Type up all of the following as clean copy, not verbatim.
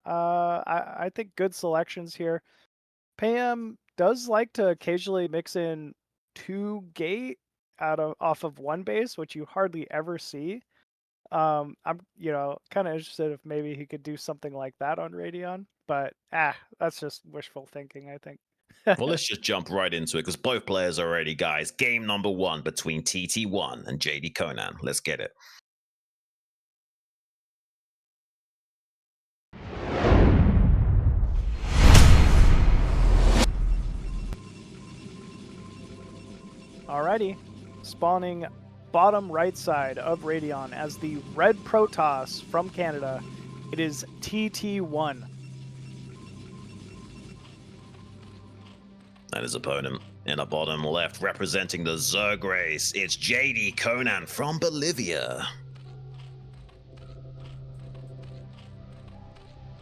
I think good selections here. Pam does like to occasionally mix in 2 gate off of one base, which you hardly ever see. I'm kind of interested if maybe he could do something like that on Radeon, but that's just wishful thinking, I think. Well, let's just jump right into it because both players are ready, guys. Game number 1 between TT1 and JD Conan. Let's get it. Alrighty, spawning bottom right side of Radeon as the red Protoss from Canada. It is TT1. And his opponent in the bottom left, representing the Zerg race, it's JD Conan from Bolivia.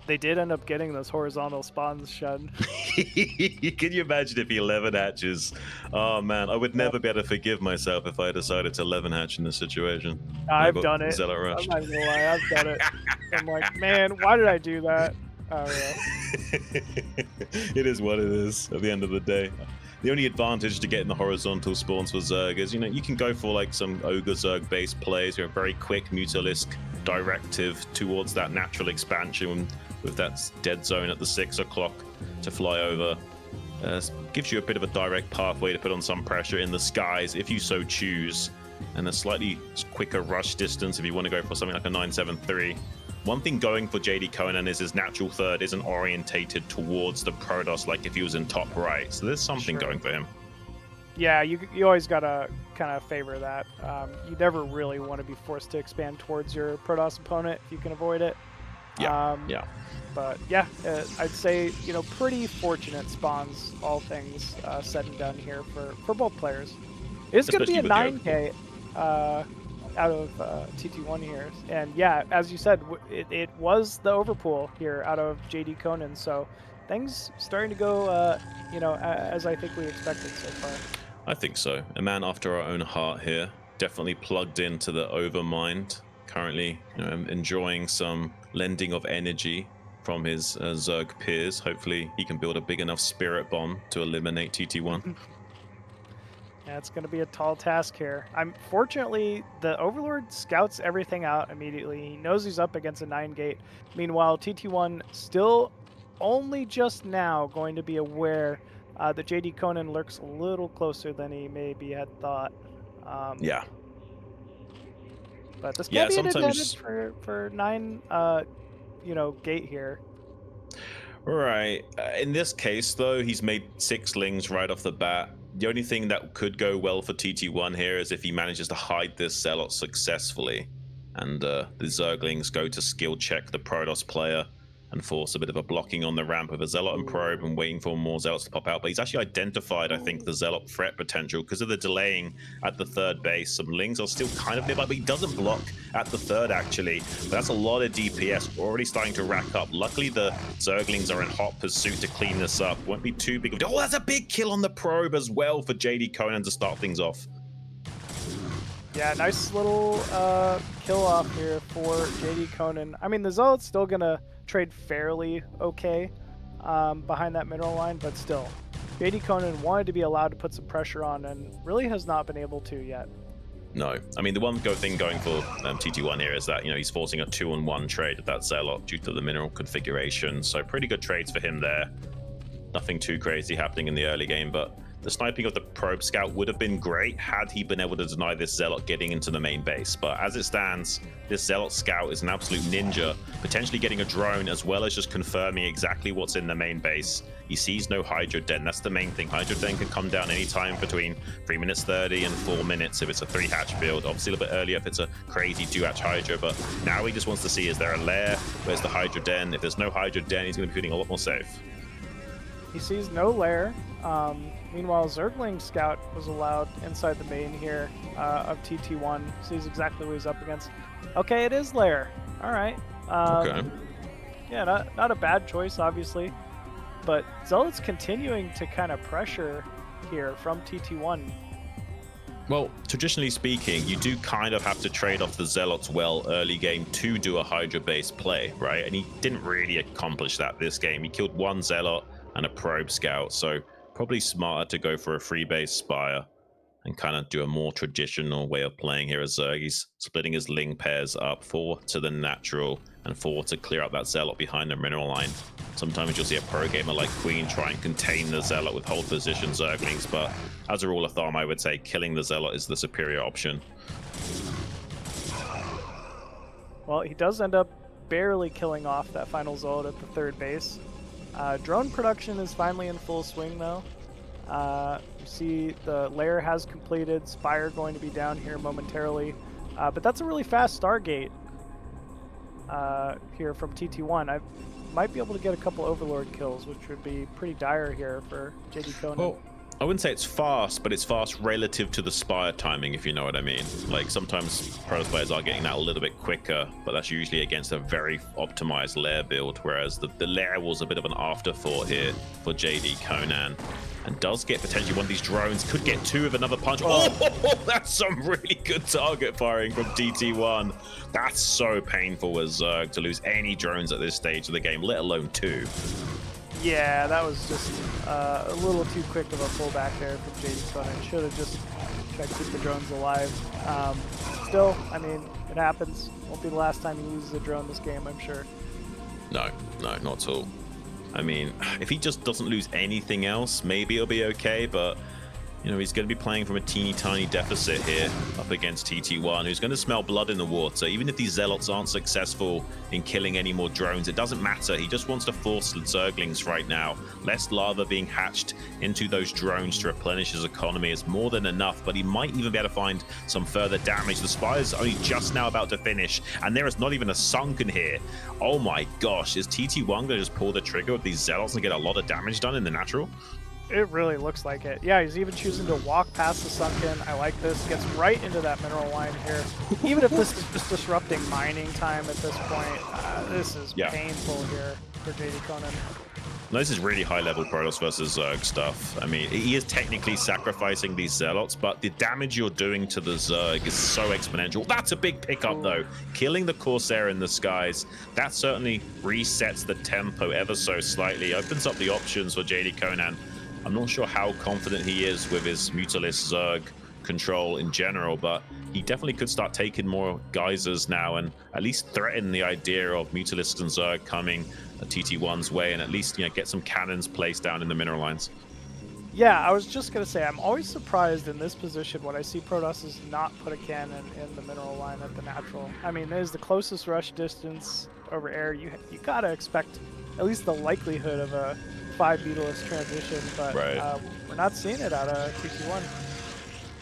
They did end up getting those horizontal spawns, Shun. Can you imagine if he 11 hatches? Oh man, I would never be able to forgive myself if I decided to 11 hatch in this situation. I've done it. Zealot I'm rushed. not gonna lie, I've done it. I'm like, man, why did I do that? Oh yeah. It is what it is at the end of the day. The only advantage to getting the horizontal spawns for Zerg is, you can go for like some Ogre Zerg based plays, a very quick Mutalisk directive towards that natural expansion with that dead zone at the 6 o'clock to fly over. Gives you a bit of a direct pathway to put on some pressure in the skies if you so choose, and a slightly quicker rush distance if you want to go for something like a 973. One thing going for JD Conan is his natural third isn't orientated towards the Protoss like if he was in top right, so there's something going for him. Yeah, you always gotta kind of favor that. You never really want to be forced to expand towards your Protoss opponent if you can avoid it. Yeah. But yeah, I'd say pretty fortunate spawns, all things said and done here for both players. It's going to be a 9K out of TT1 here, and yeah, as you said, it was the overpool here out of JD Conan, so things starting to go as I think we expected so far. I think so. A man after our own heart here, definitely plugged into the overmind. Currently, enjoying some lending of energy from his Zerg peers. Hopefully, he can build a big enough spirit bomb to eliminate TT1. Yeah, it's going to be a tall task here. Fortunately, the Overlord scouts everything out immediately. He knows he's up against a 9-gate. Meanwhile, TT1 still only just now going to be aware that JD Conan lurks a little closer than he maybe had thought. Yeah. But this can be an advantage for 9, gate here. Right. In this case, though, he's made 6 lings right off the bat. The only thing that could go well for TT1 here is if he manages to hide this Zealot successfully, and the Zerglings go to skill check the Protoss player and force a bit of a blocking on the ramp with a Zealot and Probe and waiting for more Zealots to pop out. But he's actually identified, I think, the Zealot threat potential because of the delaying at the 3rd base. Some Lings are still kind of nearby, but he doesn't block at the 3rd, actually. But that's a lot of DPS already starting to rack up. Luckily, the Zerglings are in hot pursuit to clean this up. Won't be too big of a... Oh, that's a big kill on the Probe as well for JD Conan to start things off. Yeah, nice little kill off here for JD Conan. I mean, the Zealot's still going to trade fairly okay behind that mineral line, but still, JD Conan wanted to be allowed to put some pressure on and really has not been able to yet. No. I mean, the one thing going for TT1 here is that, he's forcing a 2-on-1 trade with that Zealot due to the mineral configuration, so pretty good trades for him there. Nothing too crazy happening in the early game, but the sniping of the Probe Scout would have been great had he been able to deny this Zealot getting into the main base. But as it stands, this Zealot Scout is an absolute ninja, potentially getting a drone as well as just confirming exactly what's in the main base. He sees no Hydro Den. That's the main thing. Hydro Den can come down anytime between 3 minutes 30 and 4 minutes if it's a 3-hatch build. Obviously a little bit earlier if it's a crazy 2-hatch Hydra, but now he just wants to see, is there a lair? Where's the Hydro Den? If there's no Hydro Den, he's going to be feeling a lot more safe. He sees no lair. Meanwhile, Zergling Scout was allowed inside the main here of TT1. Sees exactly what he's up against. Okay, it is lair. All right. Okay. Yeah, not a bad choice, obviously. But Zealot's continuing to kind of pressure here from TT1. Well, traditionally speaking, you do kind of have to trade off the Zealots well early game to do a Hydra-based play, right? And he didn't really accomplish that this game. He killed one Zealot and a Probe Scout, so probably smarter to go for a free base Spire and kind of do a more traditional way of playing here as Zerg. He's splitting his Ling pairs up, 4 to the natural and 4 to clear up that Zealot behind the mineral line. Sometimes you'll see a pro gamer like Queen try and contain the Zealot with hold position Zerglings, but as a rule of thumb, I would say killing the Zealot is the superior option. Well, he does end up barely killing off that final Zealot at the third base. Drone production is finally in full swing, though. You see the lair has completed, Spire going to be down here momentarily, but that's a really fast Stargate here from TT1. I might be able to get a couple Overlord kills, which would be pretty dire here for JD Conan. Well, I wouldn't say it's fast, but it's fast relative to the Spire timing, if you know what I mean. Like, sometimes pro players are getting that a little bit quicker, but that's usually against a very optimized lair build, whereas the lair was a bit of an afterthought here for JD Conan. And does get potentially one of these drones, could get 2 with another punch. Oh, that's some really good target firing from TT1. That's so painful as Zerg to lose any drones at this stage of the game, let alone 2. Yeah, that was just a little too quick of a pullback there from JD Conan. Should have just tried to keep the drones alive. Still, I mean, it happens. Won't be the last time he loses a drone this game, I'm sure. No, not at all. I mean, if he just doesn't lose anything else, maybe it'll be okay, but you know, he's going to be playing from a teeny tiny deficit here up against TT1, who's going to smell blood in the water. Even if these Zealots aren't successful in killing any more drones, it doesn't matter. He just wants to force the Zerglings right now. Less lava being hatched into those drones to replenish his economy is more than enough, but he might even be able to find some further damage. The Spire's only just now about to finish, and there is not even a sunken here. Oh my gosh, is TT1 going to just pull the trigger with these Zealots and get a lot of damage done in the natural? It really looks like it. Yeah, he's even choosing to walk past the sunken. I like this. Gets right into that mineral line here. Even if this is just disrupting mining time at this point, this is painful here for JD Conan. No, this is really high-level Protoss versus Zerg stuff. I mean, he is technically sacrificing these Zealots, but the damage you're doing to the Zerg is so exponential. That's a big pickup, though. Killing the Corsair in the skies, that certainly resets the tempo ever so slightly, opens up the options for JD Conan. I'm not sure how confident he is with his Mutalisk Zerg control in general, but he definitely could start taking more geysers now and at least threaten the idea of Mutalisk and Zerg coming TT1's way, and at least, you know, get some cannons placed down in the mineral lines. Yeah, I was just going to say, I'm always surprised in this position when I see Protoss not put a cannon in the mineral line at the natural. I mean, it is the closest rush distance over air. You got to expect at least the likelihood of a 5 Mutalisk transition, but we're not seeing it out of TT1.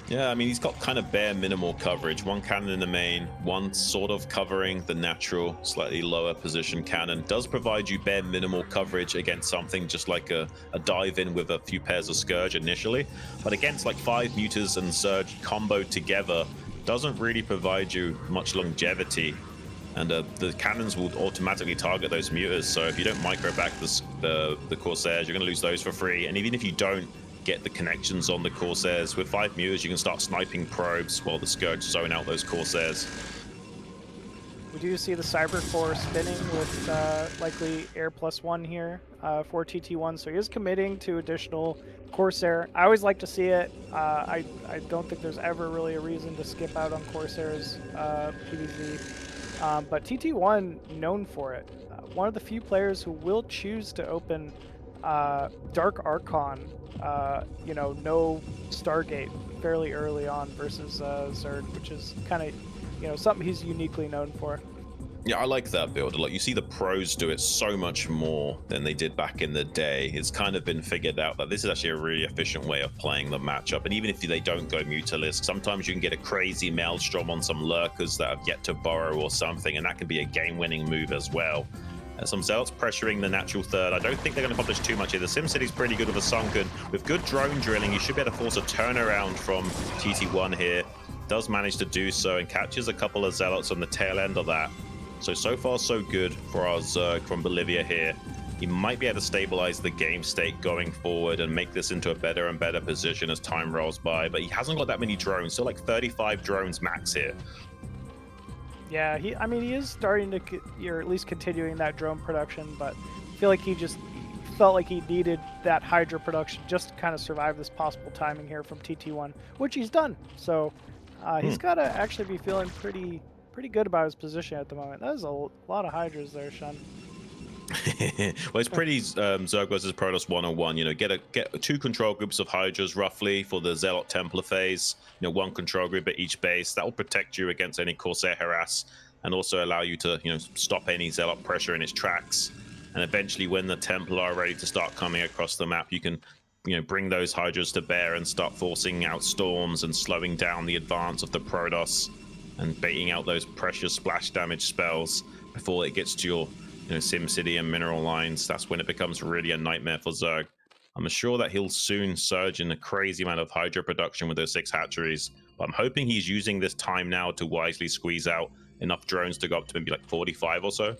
Yeah, I mean, he's got kind of bare minimal coverage. 1 cannon in the main, 1 sort of covering the natural, slightly lower position cannon. Does provide you bare minimal coverage against something just like a dive in with a few pairs of Scourge initially. But against like 5 Mutas and Surge comboed together, doesn't really provide you much longevity. And the cannons will automatically target those Mutas. So if you don't micro back the Corsairs, you're going to lose those for free. And even if you don't get the connections on the Corsairs, with 5 Mutas, you can start sniping probes while the Scourge zone out those Corsairs. We do see the Cyber Core spinning with likely Air +1 here for TT1, so he is committing to additional Corsair. I always like to see it. I don't think there's ever really a reason to skip out on Corsair's PvZ. But TT1 known for it. One of the few players who will choose to open Dark Archon, you know, no Stargate fairly early on versus Zerg, which is kind of, you know, something he's uniquely known for. Yeah, I like that build. Like, you see the pros do it so much more than they did back in the day. It's kind of been figured out that this is actually a really efficient way of playing the matchup. And even if they don't go Mutalisk, sometimes you can get a crazy Maelstrom on some lurkers that have yet to burrow or something, and that can be a game-winning move as well. And some Zealots pressuring the natural third. I don't think they're going to accomplish too much here. The SimCity's pretty good with a sunken. With good drone drilling, you should be able to force a turnaround from TT1 here. Does manage to do so and catches a couple of Zealots on the tail end of that. So far, so good for our Zerg from Bolivia here. he might be able to stabilize the game state going forward and make this into a better and better position as time rolls by. But he hasn't got that many drones, so like 35 drones max here. Yeah, I mean, he is starting to, or at least continuing that drone production, but I feel like he just felt like he needed that Hydra production just to kind of survive this possible timing here from TT1, which he's done. So he's got to actually be feeling pretty good about his position at the moment. That is a lot of Hydras there, Shun. Well, it's pretty Zerg versus Protoss 101. You know, get 2 control groups of Hydras roughly for the Zealot Templar phase. You know, 1 control group at each base. That will protect you against any Corsair harass and also allow you to, you know, stop any Zealot pressure in its tracks. And eventually, when the Templar are ready to start coming across the map, you can, you know, bring those Hydras to bear and start forcing out storms and slowing down the advance of the Protoss and baiting out those precious splash damage spells before it gets to your, you know, SimCity and mineral lines. That's when it becomes really a nightmare for Zerg. I'm sure that he'll soon surge in a crazy amount of Hydra production with those 6 hatcheries, but I'm hoping he's using this time now to wisely squeeze out enough drones to go up to maybe like 45 or so.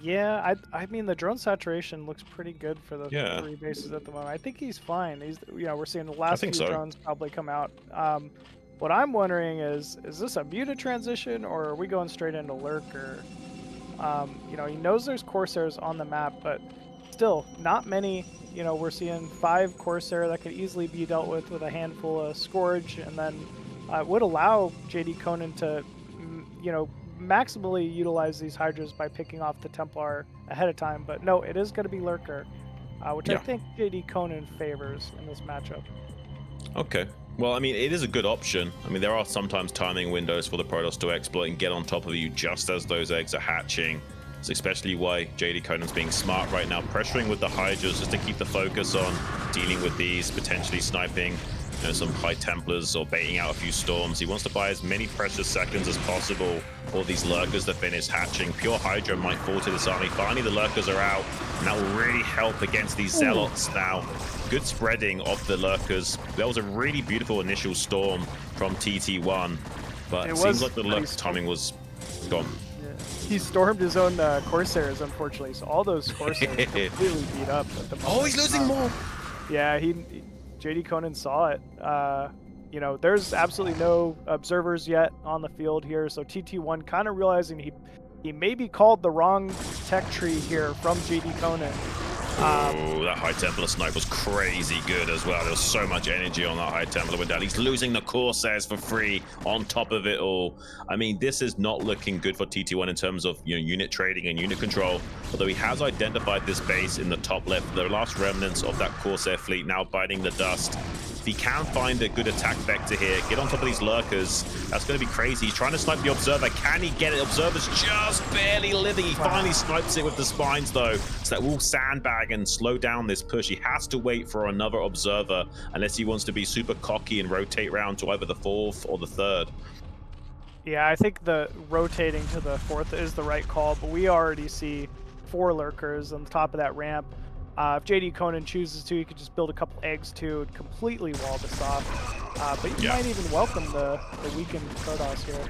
Yeah, I mean, the drone saturation looks pretty good for the 3 bases at the moment. I think he's fine. He's, you know, we're seeing the last few drones probably come out. What I'm wondering is this a muted transition, or are we going straight into Lurker? You know, he knows there's Corsairs on the map, but still, not many. You know, we're seeing 5 Corsair that could easily be dealt with a handful of Scourge, and then would allow JD Conan to, you know, maximally utilize these Hydras by picking off the Templar ahead of time. But no, it is going to be Lurker, which I think JD Conan favors in this matchup. Okay. Well, I mean, it is a good option. I mean, there are sometimes timing windows for the Protoss to exploit and get on top of you just as those eggs are hatching. It's especially why JD Conan's being smart right now, pressuring with the Hydras just to keep the focus on dealing with these, potentially sniping, you know, some high Templars or baiting out a few storms. He wants to buy as many precious seconds as possible for these Lurkers to finish hatching. Pure Hydra might fall to this army. Finally, the Lurkers are out, and that will really help against these Zealots now. Good spreading of the Lurkers. That was a really beautiful initial storm from TT1, but it seems like the Lurker timing was gone. Yeah. He stormed his own Corsairs, unfortunately, so all those Corsairs are completely beat up at the moment. Oh, he's losing more! Yeah, JD Conan saw it. You know, there's absolutely no observers yet on the field here, so TT1 kind of realizing he maybe called the wrong tech tree here from JD Conan. Oh, that High Templar snipe was crazy good as well. There was so much energy on that High Templar went down. He's losing the Corsairs for free on top of it all. I mean, this is not looking good for TT1 in terms of, you know, unit trading and unit control. Although he has identified this base in the top left, the last remnants of that Corsair fleet now biting the dust. If he can find a good attack vector here, get on top of these Lurkers, that's going to be crazy. He's trying to snipe the Observer. Can he get it? Observer's just barely living. He finally snipes it with the spines, though, so that will sandbag and slow down this push. He has to wait for another Observer unless he wants to be super cocky and rotate round to either the 4th or the 3rd. Yeah, I think the rotating to the 4th is the right call, but we already see 4 Lurkers on the top of that ramp. If JD Conan chooses to, he could just build a couple eggs too and completely wall this off. But you might even welcome the weakened Protoss here.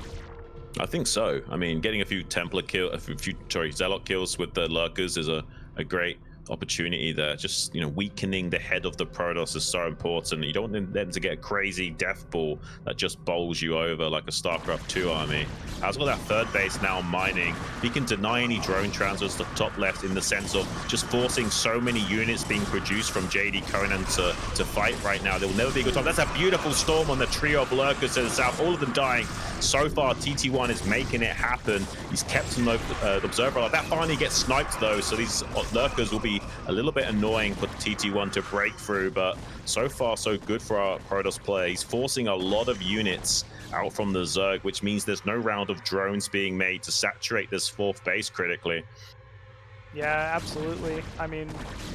I think so. I mean, getting a few Templar Zealot kills with the Lurkers is a great opportunity there. Just, you know, weakening the head of the Protoss is so important. You don't want them to get a crazy death ball that just bowls you over like a StarCraft 2 army. As well, that 3rd base now mining, he can deny any drone transfers to the top left in the sense of just forcing so many units being produced from JD Conan to fight right now. There will never be a good time. That's a beautiful storm on the trio of Lurkers to the south, all of them dying. So far, TT1 is making it happen. He's kept an Observer alive. That finally gets sniped though, so these Lurkers will be a little bit annoying for TT1 to break through, but so far so good for our Protoss player. He's forcing a lot of units out from the Zerg, which means there's no round of drones being made to saturate this 4th base critically. Yeah, absolutely. I mean,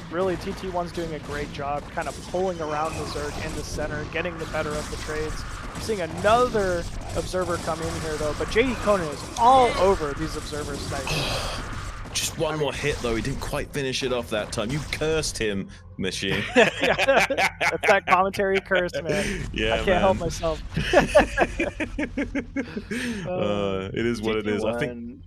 really, TT1's doing a great job kind of pulling around the Zerg in the center, getting the better of the trades. I'm seeing another Observer come in here, though, but JD Conan is all over these Observer snipes. Just one more hit, though. He didn't quite finish it off that time. You cursed him, Machine. Yeah, that's that commentary curse, man. Yeah, I can't help myself. It is what it is. I think.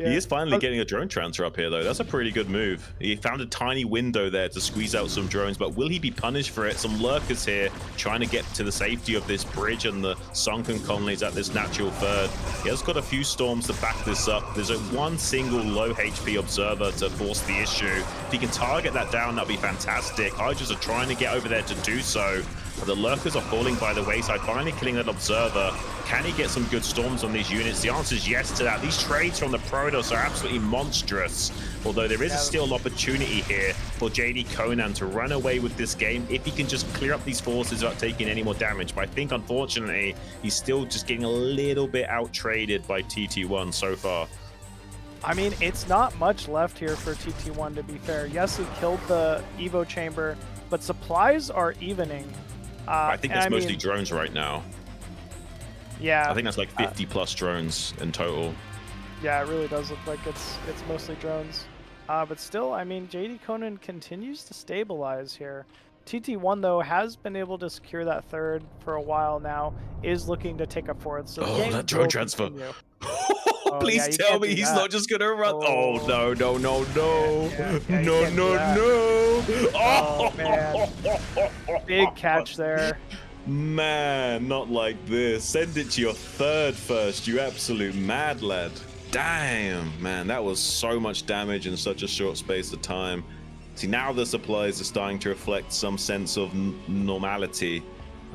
He is finally getting a drone transfer up here, though. That's a pretty good move. He found a tiny window there to squeeze out some drones, but will he be punished for it? Some lurkers here trying to get to the safety of this bridge and the sunken colonies at this natural third. He has got a few storms to back this up. There's one single low HP observer to force the issue. If he can target that down, that'd be fantastic. Hydras are trying to get over there to do so. But the lurkers are falling by the wayside, finally killing that observer. Can he get some good storms on these units? The answer is yes to that. These trades from the Protoss are absolutely monstrous. Although there is still an opportunity here for JD Conan to run away with this game if he can just clear up these forces without taking any more damage. But I think, unfortunately, he's still just getting a little bit out-traded by TT1 so far. I mean, it's not much left here for TT1, to be fair. Yes, he killed the Evo chamber, but supplies are evening. I think it's mostly drones right now. Yeah. I think that's like 50 plus drones in total. Yeah, it really does look like it's mostly drones. But still, I mean, JD Conan continues to stabilize here. TT1, though, has been able to secure that third for a while now, is looking to take a fourth. So that drone transfer. Please tell me he's not just gonna run. Oh, no. No. Oh, man. Big catch there. Man, not like this. Send it to your third first, you absolute mad lad. Damn, man, that was so much damage in such a short space of time. See, now the supplies are starting to reflect some sense of normality.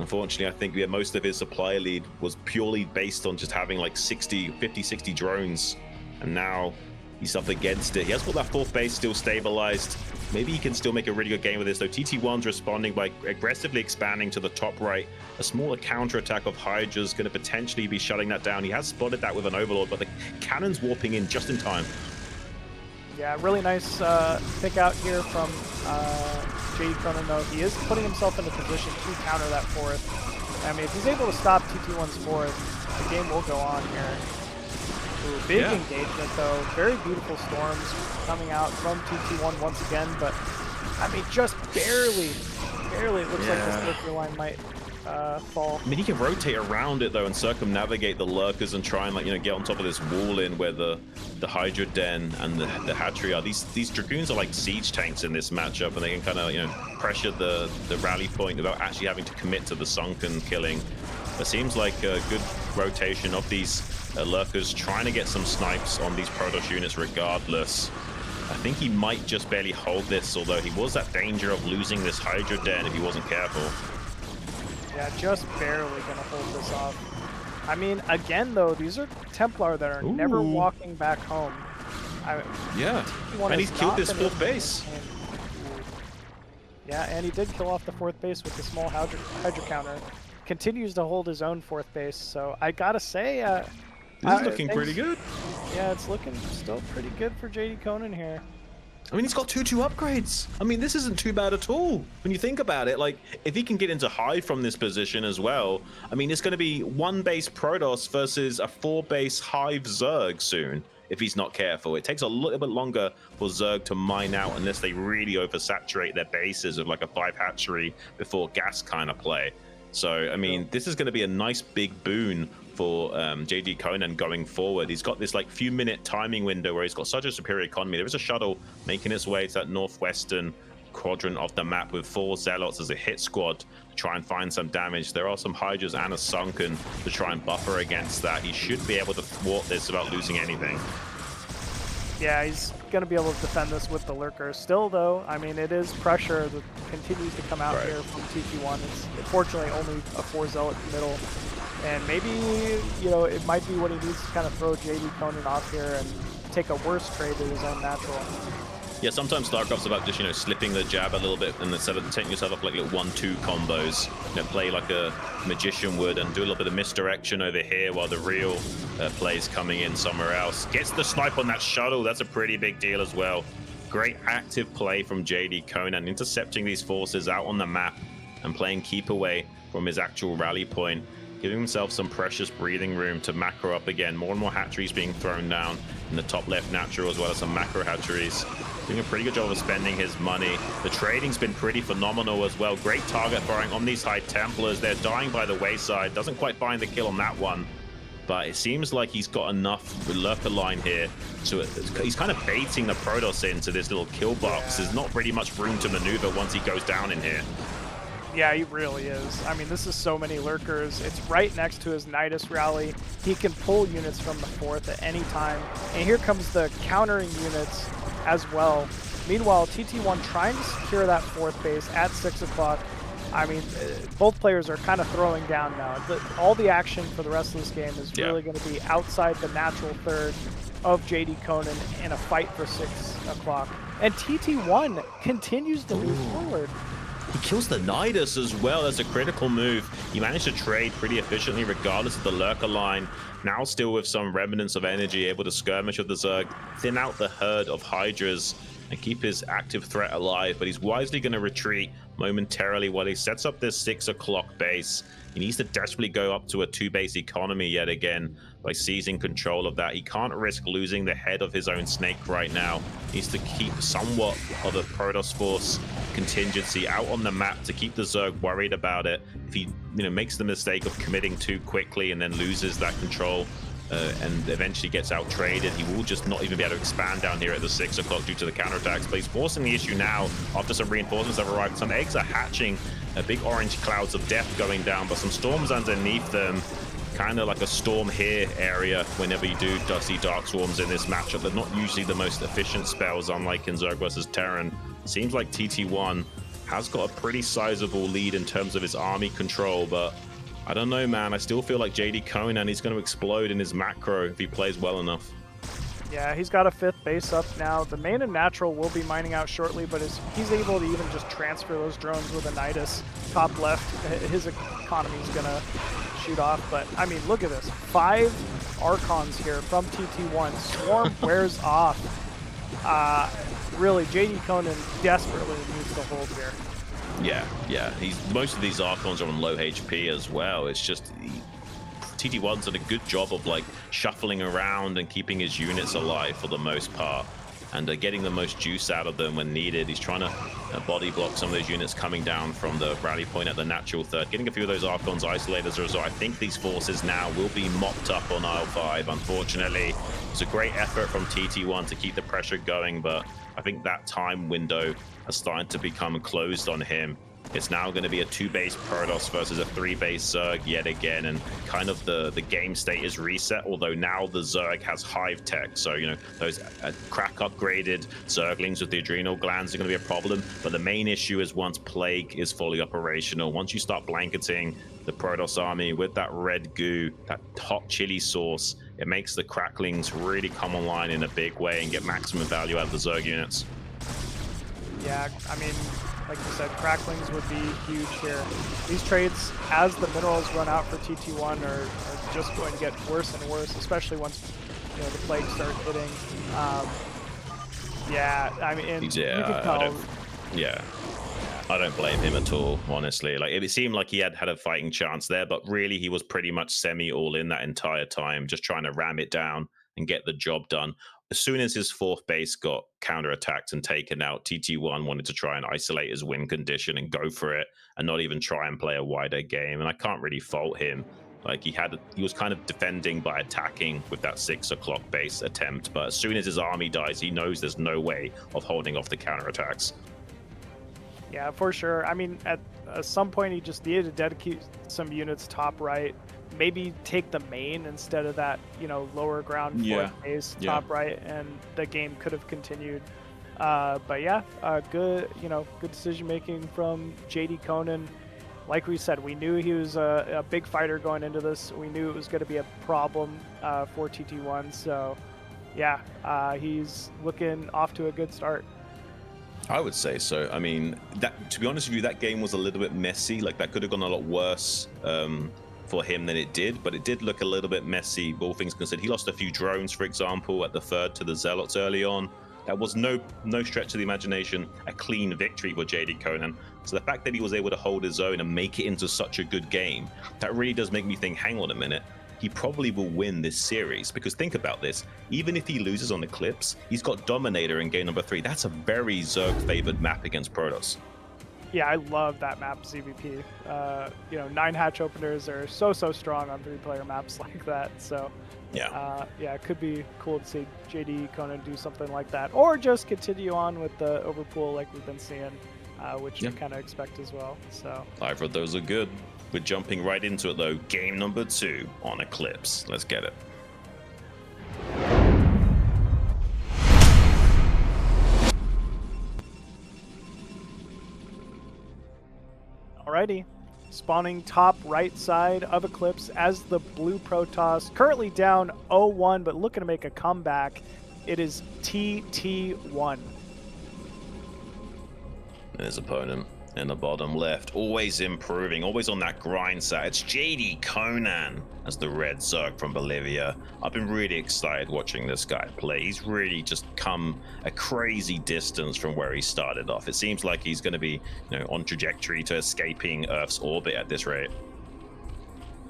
Unfortunately, I think most of his supply lead was purely based on just having like 50, 60 drones. And now he's up against it. He has got that fourth base still stabilized. Maybe he can still make a really good game with this, though. TT1's responding by aggressively expanding to the top right. A smaller counterattack of Hydra's going to potentially be shutting that down. He has spotted that with an Overlord, but the cannon's warping in just in time. Yeah, really nice pick out here from JD Conan, though. He is putting himself in a position to counter that fourth. I mean, if he's able to stop TT1's fourth, the game will go on here. Ooh, big engagement, though. Very beautiful storms coming out from TT1 once again, but I mean, just barely. It looks like this lurker line might fall. I mean, he can rotate around it though and circumnavigate the lurkers and try and, like, get on top of this wall in where the Hydra Den and the hatchery are. These Dragoons are like siege tanks in this matchup, and they can kind of pressure the rally point without actually having to commit to the sunken killing. It seems like a good rotation of these lurkers trying to get some snipes on these Protoss units regardless. I think he might just barely hold this, although he was at danger of losing this Hydra Den if he wasn't careful. Yeah, just barely gonna hold this off. I mean, again though, these are Templar that are never walking back home. And he's killed this fourth base. Yeah, and he did kill off the fourth base with the small Hydra counter. Continues to hold his own fourth base, so I gotta say, this is looking pretty good. Yeah, it's looking still pretty good for JD Conan here. I mean, he's got 2-2 upgrades. I mean, this isn't too bad at all. When you think about it, like, if he can get into Hive from this position as well, I mean, it's going to be 1-base Protoss versus a 4-base Hive Zerg soon, if he's not careful. It takes a little bit longer for Zerg to mine out unless they really oversaturate their bases of like a 5 hatchery before gas kind of play. So, I mean, this is going to be a nice big boon for JD Conan going forward. He's got this like few-minute timing window where he's got such a superior economy. There is a shuttle making its way to that northwestern quadrant of the map with 4 Zealots as a hit squad to try and find some damage. There are some Hydras and a Sunken to try and buffer against that. He should be able to thwart this without losing anything. Yeah, he's going to be able to defend this with the Lurker. Still, though, I mean, it is pressure that continues to come out here from TT1. It's unfortunately only a 4 Zealot middle. And maybe, it might be what he needs to kind of throw JD Conan off here and take a worse trade to his own natural. Yeah, sometimes StarCraft's about just, slipping the jab a little bit and instead of taking yourself up like little 1-2 combos, play like a magician would and do a little bit of misdirection over here while the real play's coming in somewhere else. Gets the snipe on that shuttle. That's a pretty big deal as well. Great active play from JD Conan, intercepting these forces out on the map and playing keep away from his actual rally point, giving himself some precious breathing room to macro up again. More and more hatcheries being thrown down in the top left natural, as well as some macro hatcheries. Doing a pretty good job of spending his money. The trading's been pretty phenomenal as well. Great target firing on these High Templars. They're dying by the wayside. Doesn't quite find the kill on that one. but it seems like he's got enough lurker line here to he's kind of baiting the Protoss into this little kill box. There's not really much room to maneuver once he goes down in here. Yeah, he really is. I mean, this is so many lurkers. It's right next to his Nidus rally. He can pull units from the 4th at any time. And here comes the countering units as well. Meanwhile, TT1 trying to secure that 4th base at 6 o'clock. I mean, both players are kind of throwing down now. All the action for the rest of this game is really going to be outside the natural third of JD Conan in a fight for 6 o'clock. And TT1 continues to move forward. He kills the Nidus as well as a critical move. He managed to trade pretty efficiently regardless of the lurker line. Now still with some remnants of energy, able to skirmish with the Zerg, thin out the herd of Hydras, and keep his active threat alive. But he's wisely going to retreat momentarily while he sets up this 6 o'clock base. He needs to desperately go up to a 2-base economy yet again by seizing control of that. He can't risk losing the head of his own snake right now. He needs to keep somewhat of a Protoss force contingency out on the map to keep the Zerg worried about it. If he makes the mistake of committing too quickly and then loses that control and eventually gets out traded, he will just not even be able to expand down here at the 6 o'clock due to the counterattacks. But he's forcing the issue now after some reinforcements have arrived. Some eggs are hatching, big orange clouds of death going down, but some storms underneath them. Kind of like a storm here area whenever you do see dark swarms in this matchup. They're not usually the most efficient spells, unlike in Zerg versus Terran. Seems like TT1 has got a pretty sizable lead in terms of his army control, but I don't know, man. I still feel like JD Conan, he's going to explode in his macro if he plays well enough. Yeah, he's got a 5th base up now. The main and natural will be mining out shortly, but he's able to even just transfer those drones with a Nidus top left, his economy is going to shoot off. But, I mean, look at this. 5 Archons here from TT1. Swarm wears off. Really, JD Conan desperately needs to hold here. Yeah. Most of these Archons are on low HP as well. It's just TT1's done a good job of like shuffling around and keeping his units alive for the most part, and getting the most juice out of them when needed. He's trying to body block some of those units coming down from the rally point at the natural third, getting a few of those Archons isolated as a result. I think these forces now will be mopped up on aisle 5, unfortunately. It's a great effort from TT1 to keep the pressure going, but I think that time window has started to become closed on him. It's now going to be a 2-base Protoss versus a 3-base Zerg yet again, and kind of the game state is reset, although now the Zerg has hive tech, so those crack upgraded Zerglings with the adrenal glands are going to be a problem. But the main issue is once Plague is fully operational, once you start blanketing the Protoss army with that red goo, that hot chili sauce, it makes the cracklings really come online in a big way and get maximum value out of the Zerg units. Yeah, I mean, like you said, cracklings would be huge here. These trades, as the minerals run out for TT1, are just going to get worse and worse, especially once the plague starts hitting. Yeah, I mean, you can tell. I don't blame him at all, honestly. Like, it seemed like he had a fighting chance there, but really he was pretty much semi all in that entire time, just trying to ram it down and get the job done. As soon as his 4th base got counterattacked and taken out, TT1 wanted to try and isolate his win condition and go for it and not even try and play a wider game. And I can't really fault him. Like, he was kind of defending by attacking with that 6 o'clock base attempt. But as soon as his army dies, he knows there's no way of holding off the counterattacks. Yeah, for sure. I mean, at some point, he just needed to dedicate some units top right. Maybe take the main instead of that, lower ground 4th base top right, and the game could have continued. But yeah, good decision making from JD Conan. Like we said, we knew he was a big fighter going into this. We knew it was going to be a problem for TT1. So yeah, he's looking off to a good start. I would say so. I mean, to be honest with you, that game was a little bit messy. Like, that could have gone a lot worse for him than it did, but it did look a little bit messy, all things considered. He lost a few drones, for example, at the 3rd to the Zealots early on. That was no stretch of the imagination a clean victory for JD Conan. So the fact that he was able to hold his own and make it into such a good game, that really does make me think, hang on a minute, he probably will win this series. Because think about this, even if he loses on Eclipse, he's got Dominator in game number 3. That's a very Zerg favored map against Protoss. Yeah, I love that map, ZVP. You know, 9 hatch openers are so strong on 3-player maps like that. So, Yeah. yeah, it could be cool to see JD Conan do something like that, or just continue on with the overpool like we've been seeing, which you kind of expect as well. So either of those are good. We're jumping right into it though. Game number 2 on Eclipse. Let's get it. Alrighty, spawning top right side of Eclipse as the blue Protoss, currently down 0-1, but looking to make a comeback. It is TT1. And his opponent in the bottom left, always improving, always on that grind side. It's JD Conan as the red Zerg from Bolivia. I've been really excited watching this guy play. He's really just come a crazy distance from where he started off. It seems like he's going to be, you know, on trajectory to escaping Earth's orbit at this rate.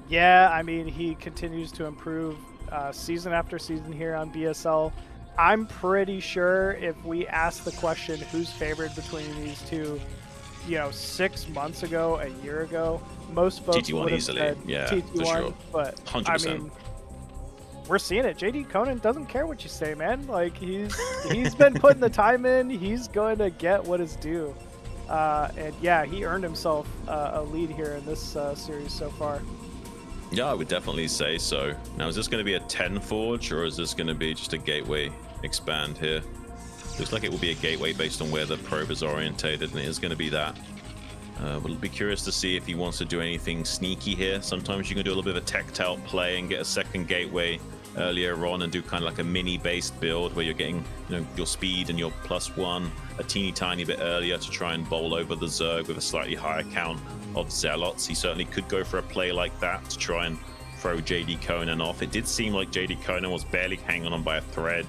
Yeah, I mean, he continues to improve season after season here on BSL. I'm pretty sure if we ask the question who's favored between these two, you know, 6 months ago, a year ago, most folks TT1 would have easily, said yeah, TT1, for sure. But 100%. I mean, we're seeing it. JD Conan doesn't care what you say, man. Like he's been putting the time in. He's going to get what is due, and yeah, he earned himself a lead here in this series so far. Yeah, I would definitely say so. Now, is this going to be a 10 forge, or is this going to be just a gateway expand here? Looks like it will be a gateway based on where the probe is orientated, and it is going to be that. We'll be curious to see if he wants to do anything sneaky here. Sometimes you can do a little bit of a tech-tail play and get a second gateway earlier on and do kind of like a mini-based build where you're getting, you know, your speed and your +1 a teeny tiny bit earlier to try and bowl over the Zerg with a slightly higher count of Zealots. He certainly could go for a play like that to try and throw JD Conan off. It did seem like JD Conan was barely hanging on by a thread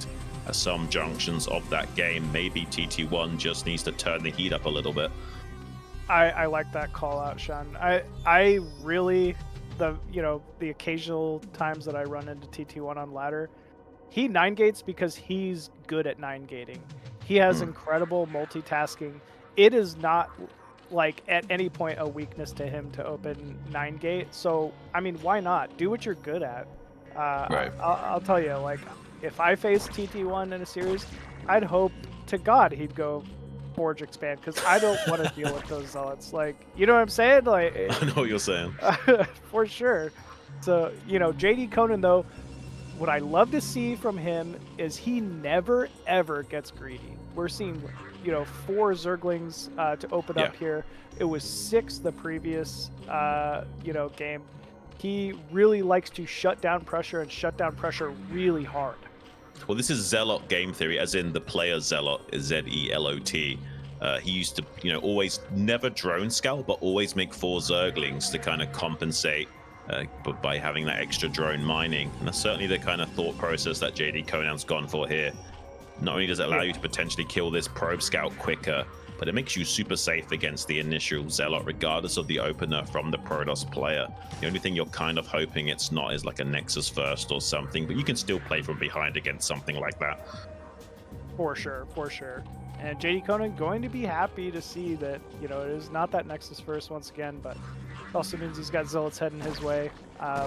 at some junctions of that game. Maybe TT1 just needs to turn the heat up a little bit. I like that call out, Sean. I really, the occasional times that I run into TT1 on ladder, he 9-gates because he's good at 9-gating. He has incredible multitasking. It is not like at any point a weakness to him to open 9-gate. So I mean, why not? Do what you're good at. Right. I'll tell you, like, if I faced TT1 in a series, I'd hope to God he'd go Forge expand, because I don't want to deal with those zealots. Like, you know what I'm saying? Like, I know what you're saying. For sure. So, you know, JD Conan, though, what I love to see from him is he never, ever gets greedy. We're seeing, 4 Zerglings to open up here. It was 6 the previous, game. He really likes to shut down pressure and shut down pressure really hard. Well, this is Zealot game theory, as in the player Zealot is Z-E-L-O-T. He used to, always never drone scout, but always make 4 Zerglings to kind of compensate by having that extra drone mining. And that's certainly the kind of thought process that JD Conan's gone for here. Not only does it allow you to potentially kill this probe scout quicker, but it makes you super safe against the initial Zealot, regardless of the opener from the Protoss player. The only thing you're kind of hoping it's not is like a Nexus first or something, but you can still play from behind against something like that. For sure, for sure. And JD Conan going to be happy to see that, it is not that Nexus first once again, but it also means he's got Zealots heading his way.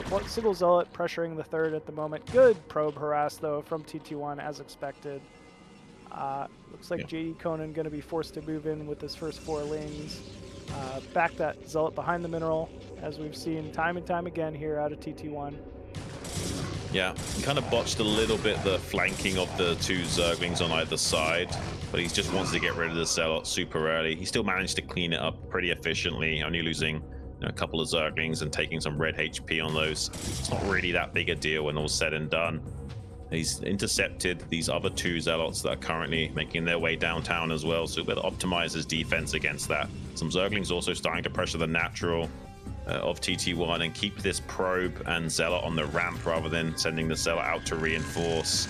One single Zealot pressuring the third at the moment. Good probe harass, though, from TT1 as expected. Looks like JD Conan going to be forced to move in with his first 4 lanes. Back that Zealot behind the mineral, as we've seen time and time again here out of TT1. Yeah, he kind of botched a little bit the flanking of the 2 Zerglings on either side, but he just wants to get rid of the Zealot super early. He still managed to clean it up pretty efficiently, only losing a couple of Zerglings and taking some red HP on those. It's not really that big a deal when all's said and done. He's intercepted these other 2 Zealots that are currently making their way downtown as well, so he'll optimize his defense against that. Some Zerglings also starting to pressure the natural of TT1 and keep this probe and Zealot on the ramp rather than sending the Zealot out to reinforce.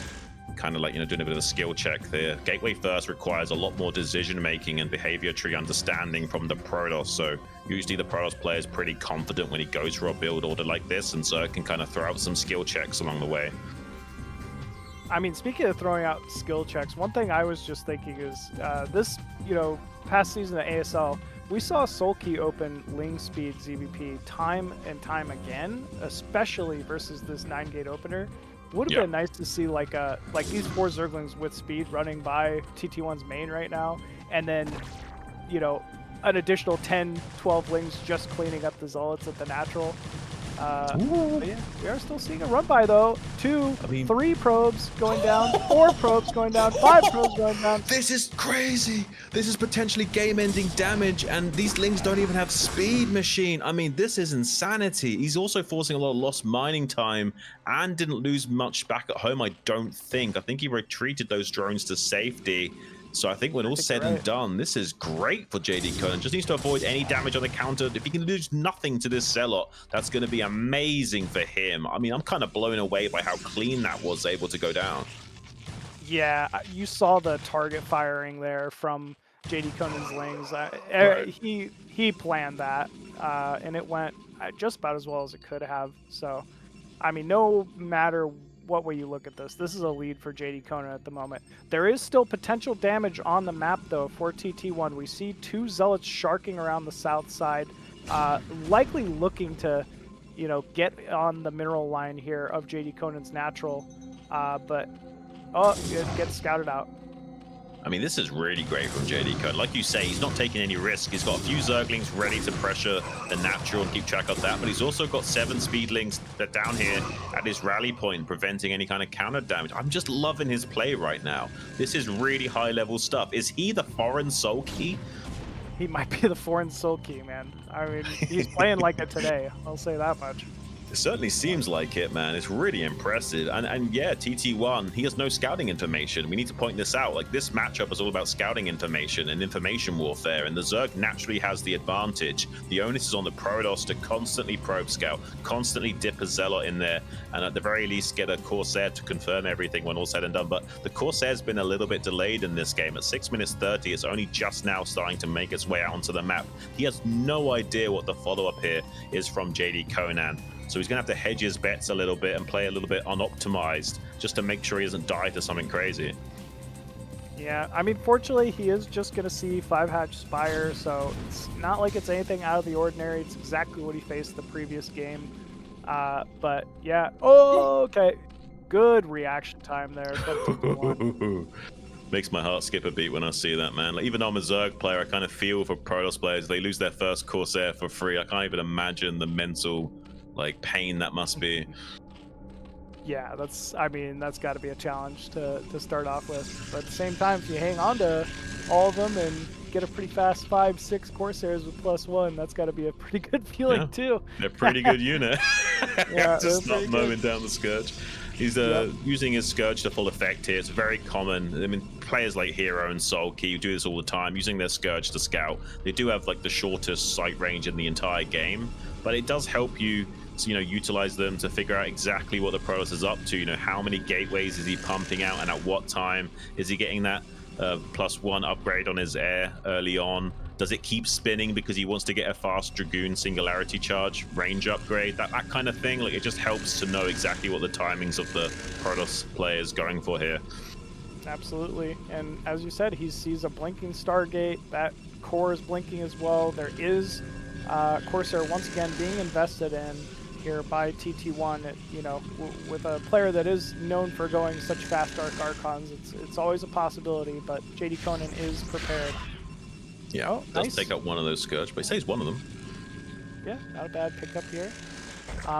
Kind of like, doing a bit of a skill check there. Gateway first requires a lot more decision making and behavior tree understanding from the Protoss, so usually the Protoss player is pretty confident when he goes for a build order like this, and so can kind of throw out some skill checks along the way. I mean, speaking of throwing out skill checks, one thing I was just thinking is this, past season of ASL, we saw Sulky open Ling Speed ZVP time and time again, especially versus this 9-gate opener. Would have been nice to see like these 4 Zerglings with speed running by TT1's main right now, and then, you know, an additional 10, 12 Lings just cleaning up the Zealots at the natural. Yeah, we are still seeing a run by though. 3 probes going down, 4 probes going down, 5 probes going down. This is crazy. This is potentially game-ending damage, and these Lings don't even have speed machine. I mean, this is insanity. He's also forcing a lot of lost mining time and didn't lose much back at home, I don't think. I think he retreated those drones to safety. So I think when all said and done, this is great for JD Conan. Just needs to avoid any damage on the counter. If he can lose nothing to this Zealot, that's going to be amazing for him. I mean, I'm kind of blown away by how clean that was able to go down. Yeah, you saw the target firing there from JD Conan's Lings. He planned that, and it went just about as well as it could have. So, I mean, no matter what way you look at this is a lead for JD Conan at the moment. There is still potential damage on the map though for TT1. We see 2 Zealots sharking around the south side, likely looking to, you know, get on the mineral line here of JD Conan's natural, but it gets scouted out. I mean, this is really great from JD Conan. Like you say, he's not taking any risk. He's got a few Zerglings ready to pressure the natural and keep track of that, but he's also got 7 Speedlings that down here at his rally point, preventing any kind of counter damage. I'm just loving his play right now. This is really high-level stuff. Is he the foreign Sulky? He might be the foreign Sulky, man. I mean, he's playing like it today. I'll say that much. It certainly seems like it, man. It's really impressive. And yeah, TT1, he has no scouting information. We need to point this out. Like, this matchup is all about scouting information and information warfare, and the Zerg naturally has the advantage. The onus is on the Protoss to constantly probe scout, constantly dip a Zealot in there, and at the very least get a Corsair to confirm everything when all said and done. But the Corsair's been a little bit delayed in this game. At 6 minutes 30, it's only just now starting to make its way out onto the map. He has no idea what the follow-up here is from JD Conan. So he's going to have to hedge his bets a little bit and play a little bit unoptimized just to make sure he doesn't die to something crazy. Yeah, I mean, fortunately, he is just going to see 5-hatch Spire, so it's not like it's anything out of the ordinary. It's exactly what he faced the previous game. But yeah, okay. Good reaction time there. Makes my heart skip a beat when I see that, man. Like, even though I'm a Zerg player, I kind of feel for Protoss players. They lose their first Corsair for free. I can't even imagine the mental pain that must be. Yeah, I mean, that's got to be a challenge to start off with. But at the same time, if you hang on to all of them and get a pretty fast 5-6 Corsairs with +1, that's got to be a pretty good feeling too. They're a pretty good unit. Yeah, just not mowing down the Scourge. He's using his Scourge to full effect here. It's very common. I mean, players like Hero and Sulky do this all the time, using their Scourge to scout. They do have the shortest sight range in the entire game, but it does help you, utilize them to figure out exactly what the Protoss is up to. How many gateways is he pumping out, and at what time is he getting that +1 upgrade on his air early on? Does it keep spinning because he wants to get a fast Dragoon Singularity Charge range upgrade? That kind of thing. It just helps to know exactly what the timings of the Protoss player is going for here. Absolutely. And as you said, he sees a blinking Stargate. That core is blinking as well. There is Corsair once again being invested in here by TT1. With a player that is known for going such fast Dark Archons, it's always a possibility, but JD Conan is prepared. Yeah, does take out one of those Scourge, but he saves one of them. Yeah, not a bad pickup here.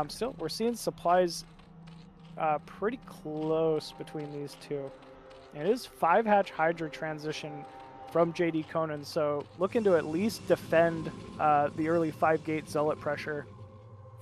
Still, we're seeing supplies pretty close between these two. And it is 5-hatch Hydra transition from JD Conan, so looking to at least defend the early 5-gate Zealot pressure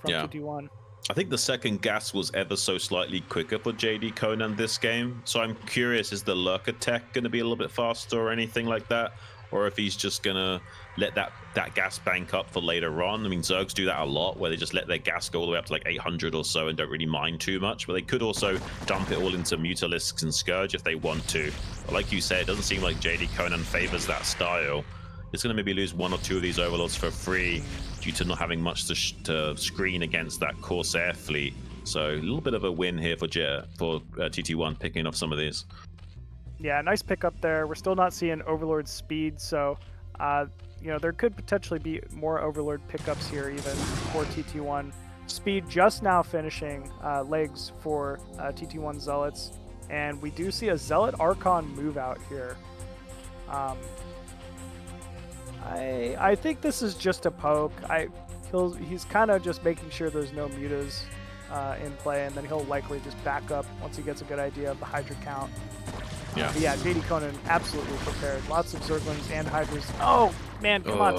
from TT1. I think the second gas was ever so slightly quicker for JD Conan this game, so I'm curious, is the Lurker tech going to be a little bit faster or anything like that? Or if he's just going to let that gas bank up for later on. I mean, Zergs do that a lot, where they just let their gas go all the way up to 800 or so and don't really mind too much. But they could also dump it all into Mutalisks and Scourge if they want to. But like you said, it doesn't seem like JD Conan favors that style. It's going to maybe lose 1 or 2 of these Overlords for free due to not having much to screen against that Corsair fleet. So a little bit of a win here for TT1 picking off some of these. Yeah, nice pickup there. We're still not seeing Overlord speed, so You know, there could potentially be more Overlord pickups here even for TT1. Speed just now finishing legs for TT1 Zealots, and we do see a Zealot Archon move out here. I think this is just a poke. He's kind of just making sure there's no mutas in play, and then he'll likely just back up once he gets a good idea of the Hydra count. Yeah. Yeah, JD Conan absolutely prepared. Lots of Zerglings and Hydras. Oh, man, come on.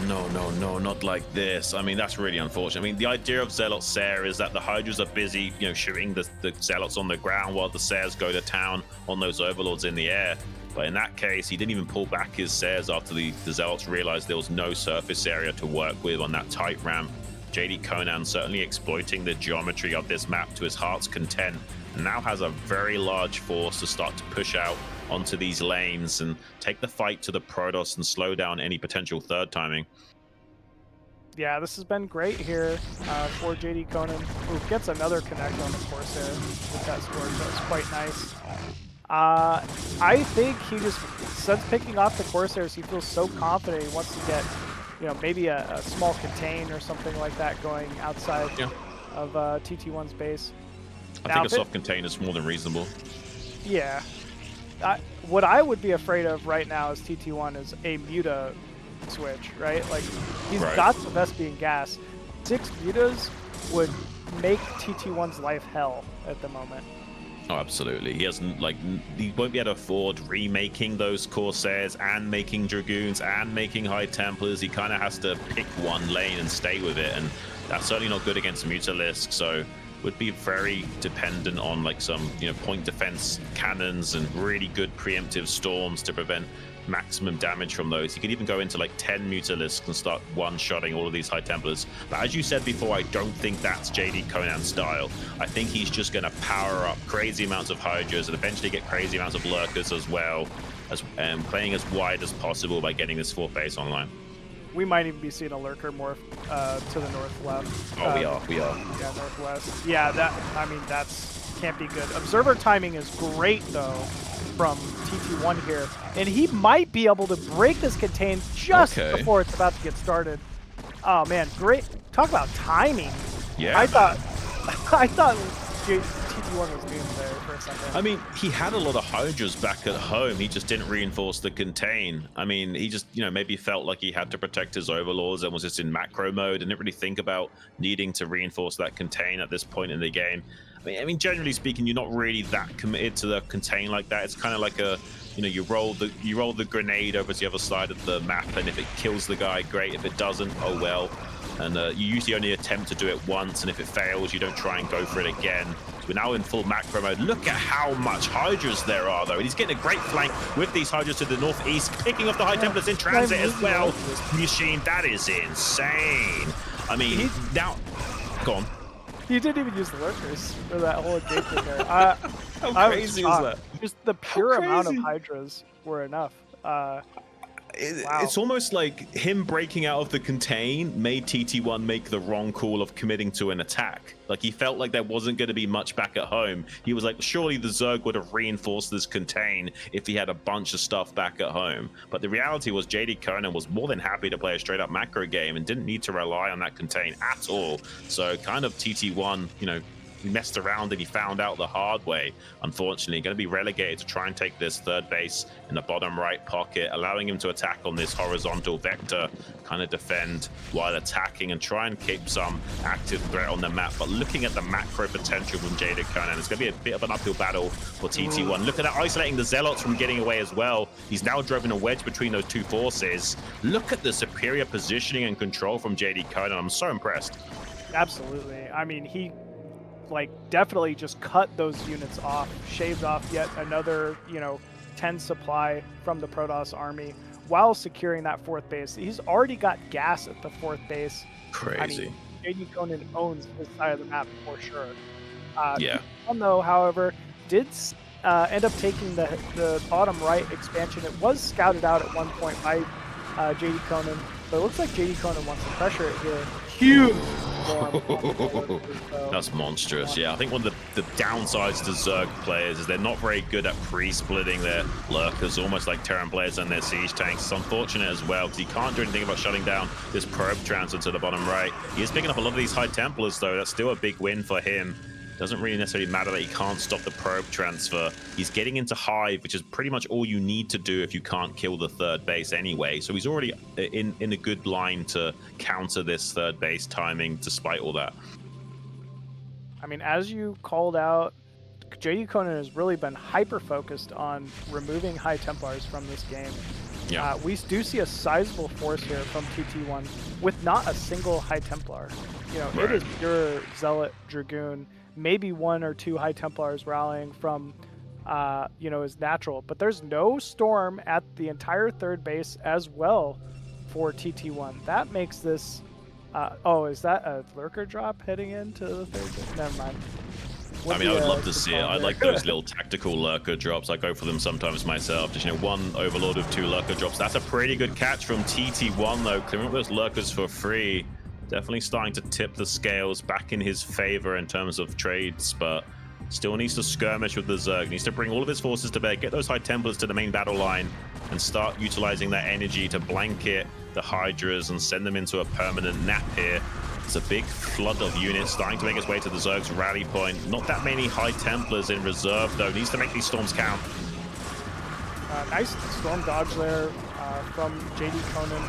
No, not like this. I mean, that's really unfortunate. I mean, the idea of Zealot Sair is that the Hydras are busy, you know, shooting the Zealots on the ground while the Sairs go to town on those Overlords in the air. But in that case, he didn't even pull back his Sairs after the Zealots realized there was no surface area to work with on that tight ramp. JD Conan certainly exploiting the geometry of this map to his heart's content, and now has a very large force to start to push out onto these lanes and take the fight to the Protoss and slow down any potential third timing. Yeah, this has been great here for JD Conan, who gets another connect on the Corsair with that score, so it's quite nice. I think he just, since picking off the Corsairs, he feels so confident he wants to get, you know, maybe a small contain or something like that going outside of TT1's base. I think a soft contain is more than reasonable. Yeah. What I would be afraid of right now is TT1 is a muta switch, right? Like, he's got the Vespian gas. 6 mutas would make TT1's life hell at the moment. Oh, absolutely. He hasn't, like, he won't be able to afford remaking those Corsairs and making Dragoons and making High Templars. He kind of has to pick one lane and stay with it, and that's certainly not good against Mutalisk, so would be very dependent on, like, some, you know, point defense cannons and really good preemptive storms to prevent maximum damage from those. He could even go into like 10 Mutalisks and start one-shotting all of these High Templars. But as you said before, I don't think that's JD Conan's style. I think he's just going to power up crazy amounts of Hydras and eventually get crazy amounts of Lurkers as well, as playing as wide as possible by getting this 4th base online. We might even be seeing a Lurker morph to the north-left. Oh, we are. Yeah, northwest. Yeah, I mean, that's can't be good. Observer timing is great, though, from TT1 here. And he might be able to break this contain just before it's about to get started. Oh, man, great. Talk about timing. Yeah, I thought TT1 was doomed there for a second. I mean, he had a lot of Hydras back at home. He just didn't reinforce the contain. I mean, he just, you know, maybe felt like he had to protect his Overlords and was just in macro mode and didn't really think about needing to reinforce that contain at this point in the game. I mean, generally speaking, you're not really that committed to the contain like that. It's kind of like a, you know, you roll the grenade over to the other side of the map, and if it kills the guy, great. If it doesn't, oh well. And you usually only attempt to do it once, and if it fails, you don't try and go for it again. So we're now in full macro mode. Look at how much Hydras there are, though. And he's getting a great flank with these Hydras to the northeast, picking off the High Templars in transit as well. Machine, that is insane. I mean, now, go on. He didn't even use the Lurkers for that whole engagement there. How crazy is that? Just the pure amount of Hydras were enough. Wow. It's almost like him breaking out of the contain made TT1 make the wrong call of committing to an attack. Like, he felt like there wasn't going to be much back at home. He was like, surely the Zerg would have reinforced this contain if he had a bunch of stuff back at home. But the reality was JD Conan was more than happy to play a straight up macro game and didn't need to rely on that contain at all. So kind of TT1, you know, he messed around and he found out the hard way. Unfortunately, going to be relegated to try and take this 3rd base in the bottom right pocket, allowing him to attack on this horizontal vector, kind of defend while attacking and try and keep some active threat on the map. But looking at the macro potential from JD Conan, it's going to be a bit of an uphill battle for TT1. Look at that, isolating the Zealots from getting away as well. He's now driven a wedge between those two forces. Look at the superior positioning and control from JD Conan. I'm so impressed. Absolutely. I mean, he definitely just cut those units off, shaved off yet another, you know, 10 supply from the Protoss army while securing that 4th base. He's already got gas at the 4th base. Crazy. I mean, JD Conan owns his side of the map for sure. Yeah. Though, however, did end up taking the bottom right expansion. It was scouted out at one point by JD Conan, but it looks like JD Conan wants to pressure it here. Huge storm on the lurkers, so. That's monstrous. Yeah, I think one of the downsides to Zerg players is they're not very good at pre-splitting their lurkers, almost like Terran players and their siege tanks. It's unfortunate as well because he can't do anything about shutting down this probe transfer to the bottom right. He is picking up a lot of these High Templars, though. That's still a big win for him. Doesn't really necessarily matter that he can't stop the probe transfer. He's getting into Hive, which is pretty much all you need to do if you can't kill the third base anyway. So he's already in a good line to counter this third base timing despite all that. I mean, as you called out, JD Conan has really been hyper-focused on removing High Templars from this game. Yeah. We do see a sizable force here from TT1 with not a single High Templar. You know, Right. It is pure Zealot, Dragoon, maybe 1 or 2 High Templars rallying from, you know, his natural. But there's no Storm at the entire third base as well for TT1. That makes this... oh, is that a lurker drop heading into the third base? Never mind. I mean, I would love to see it. I like those little tactical lurker drops. I go for them sometimes myself. Just, you know, 1 overlord of 2 lurker drops. That's a pretty good catch from TT1, though. Clearing up those lurkers for free. Definitely starting to tip the scales back in his favor in terms of trades, but still needs to skirmish with the Zerg. Needs to bring all of his forces to bear, get those High Templars to the main battle line, and start utilizing that energy to blanket the Hydras and send them into a permanent nap here. It's a big flood of units starting to make its way to the Zerg's rally point. Not that many High Templars in reserve, though. Needs to make these storms count. Nice storm dodge there from JD Conan.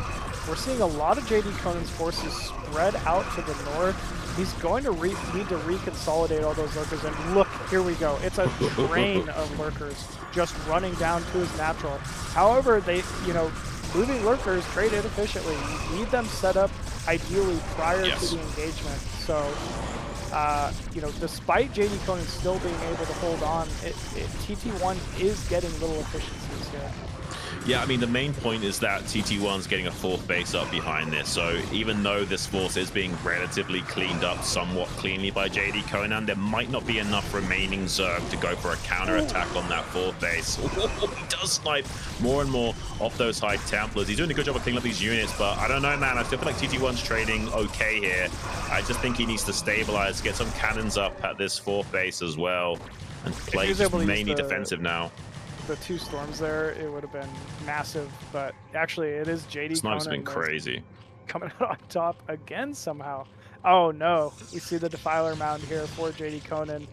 We're seeing a lot of JD Conan's forces spread out to the north. He's going to need to reconsolidate all those lurkers, and look, here we go. It's a train of lurkers just running down to his natural. However, they, you know, moving lurkers trade inefficiently. You need them set up ideally prior to the engagement. So, you know, despite JD Conan still being able to hold on, TT1 is getting little efficiencies here. Yeah, I mean, the main point is that TT1's getting a 4th base up behind this, so even though this force is being relatively cleaned up somewhat cleanly by JD Conan, there might not be enough remaining Zerg to go for a counter-attack on that 4th base. He does snipe more and more off those High Templars. He's doing a good job of cleaning up these units, but I don't know, man. I still feel like TT1's trading okay here. I just think he needs to stabilize, get some cannons up at this 4th base as well, and play just mainly defensive now. The 2 storms there, it would have been massive, but actually it is JD Snipe's Conan been crazy. coming out on top again somehow. Oh no, we see the Defiler mound here for JD Conan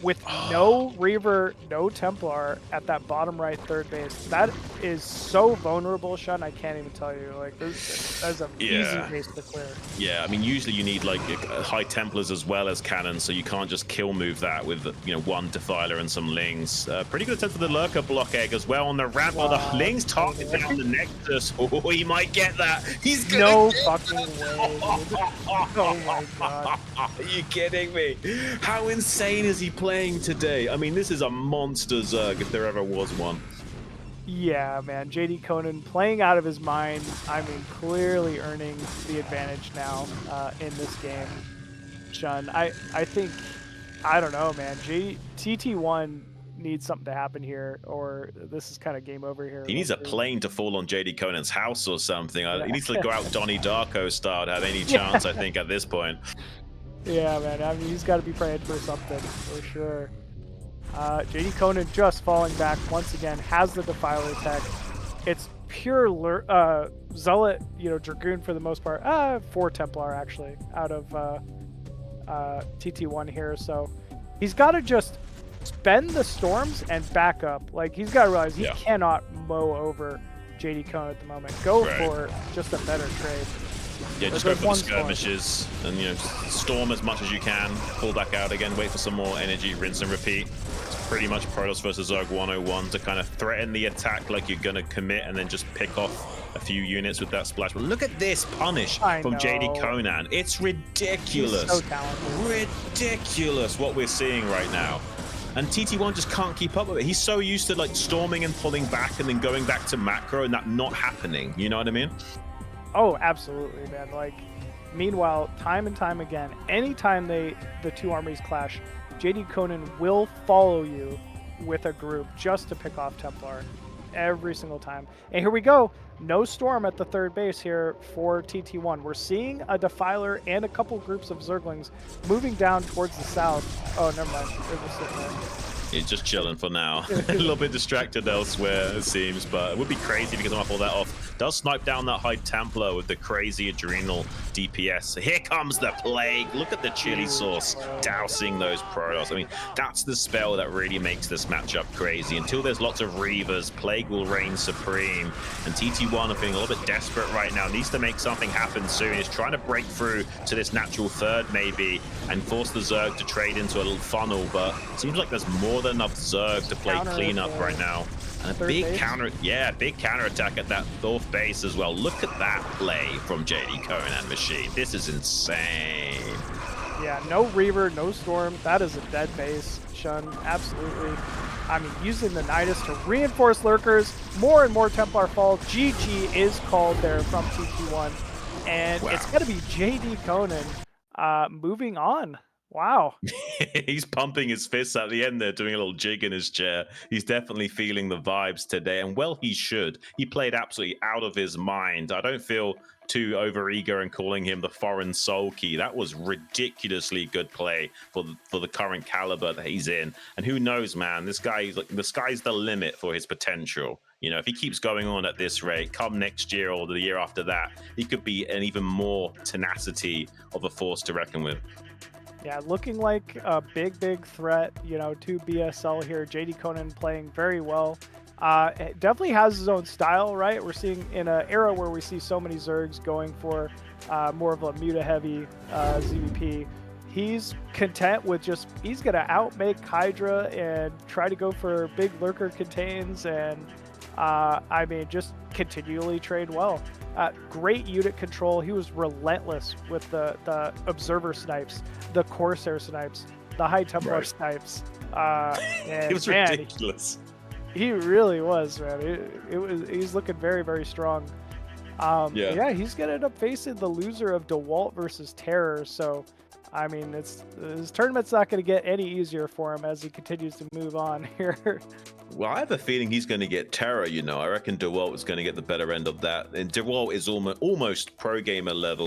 with no Reaver, no Templar at that bottom right third base. That is so vulnerable, Shun, I can't even tell you. Like, that's an easy base to clear. Yeah, I mean, usually you need like High Templars as well as cannons, so you can't just kill move that with, you know, 1 Defiler and some Lings. Pretty good attempt for the Lurker block egg as well on the ramp. Wow. The Lings target down the Nexus. Oh, he might get that. He's gonna no fucking way. Oh my god. Are you kidding me? How insane is he playing today? I mean, this is a monster Zerg if there ever was one. Yeah, man. JD Conan playing out of his mind. I mean, clearly earning the advantage now in this game. Shun, I think, I don't know, man. TT1 needs something to happen here, or this is kind of game over here. He needs a plane to fall on JD Conan's house or something. He needs to go out Donnie Darko style to have any chance, I think, at this point. Yeah, man. I mean, he's got to be praying for something, for sure. JD Conan just falling back once again, has the Defiler tech. It's pure Zealot, you know, Dragoon for the most part. 4 Templar, actually, out of TT1 here. So he's got to just spend the storms and back up. Like, he's got to realize he cannot mow over JD Conan at the moment. Go for just a better trade. Yeah, just go for the skirmishes and, you know, just storm as much as you can, pull back out again, wait for some more energy, rinse and repeat. It's pretty much Protoss versus Zerg 101 to kind of threaten the attack like you're going to commit and then just pick off a few units with that splash. But look at this punish from JD Conan. It's ridiculous. He's so talented. Ridiculous what we're seeing right now. And TT1 just can't keep up with it. He's so used to like storming and pulling back and then going back to macro and that not happening. You know what I mean? Oh, absolutely, man. Like, meanwhile, time and time again, anytime the 2 armies clash, JD Conan will follow you with a group just to pick off Templar. every single time. And here we go. No Storm at the third base here for TT1. We're seeing a Defiler and a couple groups of Zerglings moving down towards the south. Oh, never mind. They're just sitting there. He's just chilling for now. A little bit distracted elsewhere, it seems, but it would be crazy because I'm off all that off. Does snipe down that High Templar with the crazy Adrenal DPS. Here comes the Plague. Look at the chili sauce dousing those Protoss. I mean, that's the spell that really makes this matchup crazy. Until there's lots of Reavers, Plague will reign supreme. And TT1 are feeling a little bit desperate right now. Needs to make something happen soon. He's trying to break through to this natural third maybe and force the Zerg to trade into a little funnel, but it seems like there's more than enough Zerg to play cleanup right now. And a big counter, big counter attack at that fourth base as well. Look at that play from JD Conan machine. This is insane. Yeah, no Reaver, no Storm. That is a dead base, Shun. Absolutely. I mean, using the Nidus to reinforce lurkers, more and more Templar fall. GG is called there from TT1. And it's going to be JD Conan moving on. Wow. He's pumping his fists at the end there, doing a little jig in his chair. He's definitely feeling the vibes today, and well, he should. He played absolutely out of his mind. I don't feel too overeager in calling him the foreign soul key. That was ridiculously good play for the current caliber that he's in. And who knows, man, this guy, like, the sky's the limit for his potential. You know, if he keeps going on at this rate, come next year or the year after that, he could be an even more tenacity of a force to reckon with. Yeah, looking like a big threat, you know, to BSL here. JD Conan playing very well. It definitely has his own style, right? We're seeing in an era where we see so many Zergs going for more of a muta-heavy ZVP. He's content with just, he's going to outmake Hydra and try to go for big lurker contains and, I mean, just continually trade well. Great unit control. He was relentless with the Observer snipes, the Corsair snipes, the High Templar snipes. And it was ridiculous. He really was, man. He's looking very strong. Yeah, he's gonna end up facing the loser of DeWalt versus Terror. So, I mean, his tournament's not going to get any easier for him as he continues to move on here. Well, I have a feeling he's going to get Terror, you know. I reckon DeWalt is going to get the better end of that. And DeWalt is almost pro gamer level.